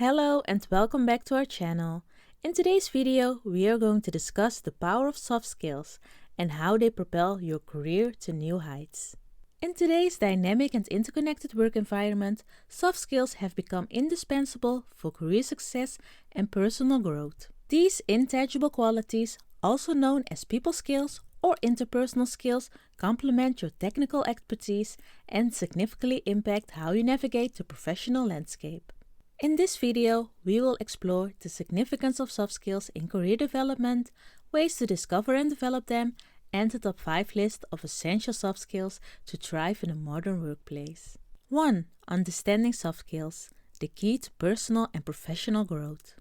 Hello and welcome back to our channel. In today's video, we are going to discuss the power of soft skills and how they propel your career to new heights. In today's dynamic and interconnected work environment, soft skills have become indispensable for career success and personal growth. These intangible qualities, also known as people skills or interpersonal skills, complement your technical expertise and significantly impact how you navigate the professional landscape. In this video, we will explore the significance of soft skills in career development, ways to discover and develop them, and the top 5 list of essential soft skills to thrive in a modern workplace. 1. Understanding soft skills, the key to personal and professional growth.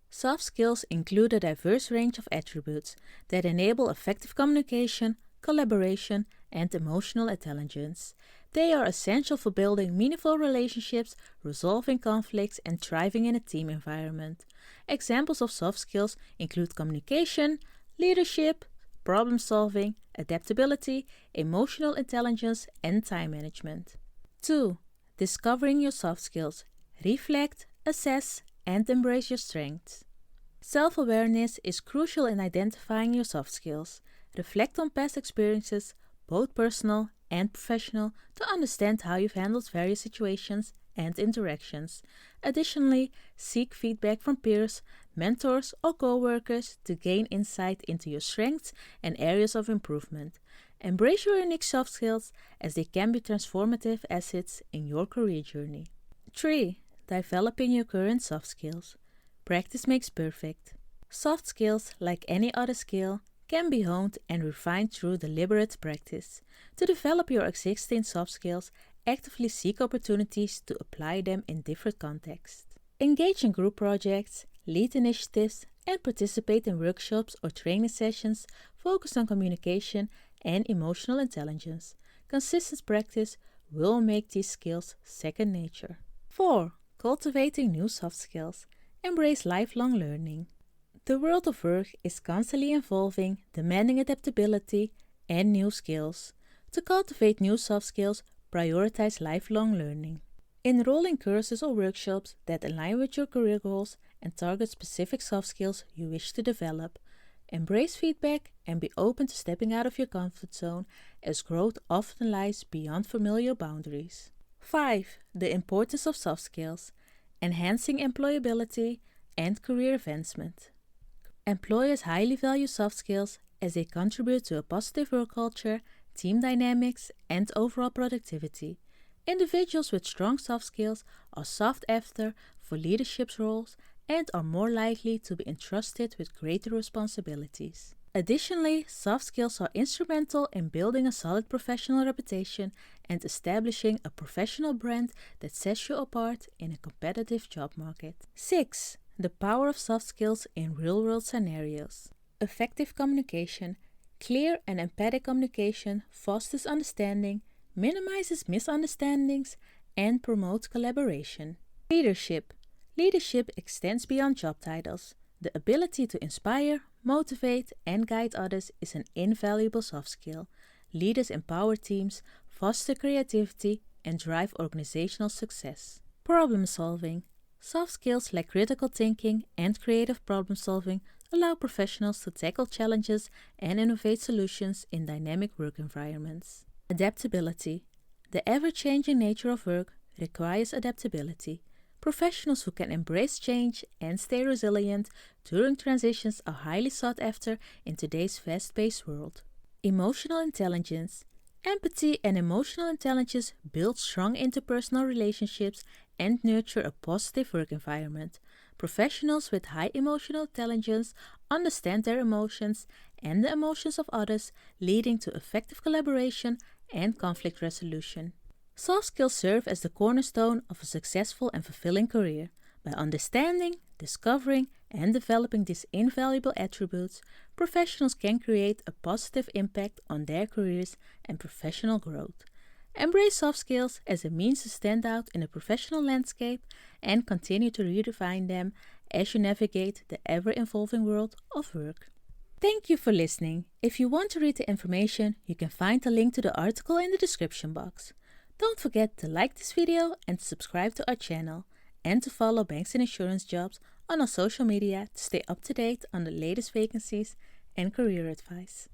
Soft skills include a diverse range of attributes that enable effective communication, collaboration, and emotional intelligence. They are essential for building meaningful relationships, resolving conflicts, and thriving in a team environment. Examples of soft skills include communication, leadership, problem solving, adaptability, emotional intelligence, and time management. 2. Discovering your soft skills. Reflect, assess, and embrace your strengths. Self-awareness is crucial in identifying your soft skills. Reflect on past experiences, both personal and professional, to understand how you've handled various situations and interactions. Additionally, seek feedback from peers, mentors, or co-workers to gain insight into your strengths and areas of improvement. Embrace your unique soft skills as they can be transformative assets in your career journey. 3. Developing your current soft skills. Practice makes perfect. Soft skills, like any other skill, can be honed and refined through deliberate practice. To develop your existing soft skills, actively seek opportunities to apply them in different contexts. Engage in group projects, lead initiatives, and participate in workshops or training sessions focused on communication and emotional intelligence. Consistent practice will make these skills second nature. 4. Cultivating new soft skills. Embrace lifelong learning. The world of work is constantly evolving, demanding adaptability and new skills. To cultivate new soft skills, prioritize lifelong learning. Enroll in courses or workshops that align with your career goals and target specific soft skills you wish to develop. Embrace feedback and be open to stepping out of your comfort zone, as growth often lies beyond familiar boundaries. 5. The importance of soft skills. Enhancing employability and career advancement. Employers highly value soft skills as they contribute to a positive work culture, team dynamics, and overall productivity. Individuals with strong soft skills are sought after for leadership roles and are more likely to be entrusted with greater responsibilities. Additionally, soft skills are instrumental in building a solid professional reputation and establishing a professional brand that sets you apart in a competitive job market. 6. The power of soft skills in real-world scenarios. Effective communication. Clear and empathic communication fosters understanding, minimizes misunderstandings, and promotes collaboration. Leadership. Leadership extends beyond job titles. The ability to inspire, motivate, and guide others is an invaluable soft skill. Leaders empower teams, foster creativity, and drive organizational success. Problem solving. Soft skills like critical thinking and creative problem solving allow professionals to tackle challenges and innovate solutions in dynamic work environments. Adaptability. The ever-changing nature of work requires adaptability. Professionals who can embrace change and stay resilient during transitions are highly sought after in today's fast-paced world. Emotional intelligence. Empathy and emotional intelligence build strong interpersonal relationships and nurture a positive work environment. Professionals with high emotional intelligence understand their emotions and the emotions of others, leading to effective collaboration and conflict resolution. Soft skills serve as the cornerstone of a successful and fulfilling career. By understanding, discovering, and developing these invaluable attributes, professionals can create a positive impact on their careers and professional growth. Embrace soft skills as a means to stand out in a professional landscape and continue to redefine them as you navigate the ever-evolving world of work. Thank you for listening. If you want to read the information, you can find the link to the article in the description box. Don't forget to like this video and subscribe to our channel. and to follow banks and insurance jobs on our social media to stay up to date on the latest vacancies and career advice.